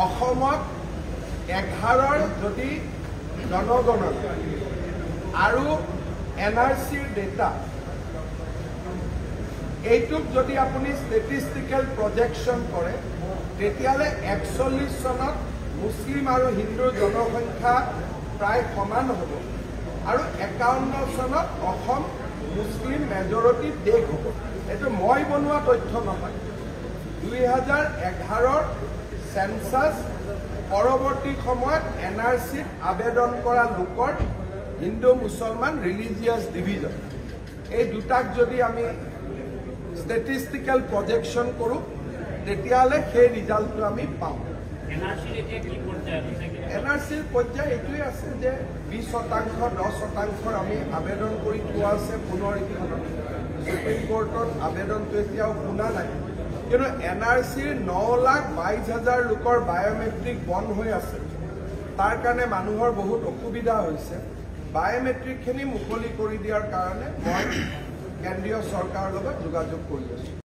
অসমত 11ৰ যদি জনগণনা আৰু NRCৰ ডেটা এইটোক যদি আপুনি ষ্টেটিষ্টিকেল প্ৰজেকশ্যন কৰে তেতিয়াহ'লে 41 চনত মুছলিম আৰু হিন্দুৰ জনসংখ্যা প্ৰায় সমান হ'ব আৰু 51 চনত অসম মুছলিম মেজৰিটি দেশ হ'ব। এইটো মই বনোৱা তথ্য নহয়। 2011ৰ সেন্সাস পৰৱৰ্তী সময়ত NRCত আবেদন কৰা লোকৰ হিন্দু মুছলমান ৰিলিজিয়াছ ডিভিজন এই দুটাক যদি আমি ষ্টেটিষ্টিকেল প্ৰজেকশ্যন কৰোঁ তেতিয়াহ'লে সেই ৰিজাল্টটো আমি পাওঁ। NRCৰ পৰ্যায় এইটোৱে আছে যে 20% 10% আমি আবেদন কৰি পোৱা আছে পুনৰ সুপ্ৰিম কোৰ্টত আবেদনটো এতিয়াও শুনা নাই। কিন্তু NRCৰ 9,22,000 লোকৰ বায়োমেট্ৰিক বন্ধ হৈ আছে। তাৰ কাৰণে মানুহৰ বহুত অসুবিধা হৈছে। বায়োমেট্ৰিকখিনি মুকলি কৰি দিয়াৰ কাৰণে মই কেন্দ্ৰীয় চৰকাৰৰ লগত যোগাযোগ কৰি আছোঁ।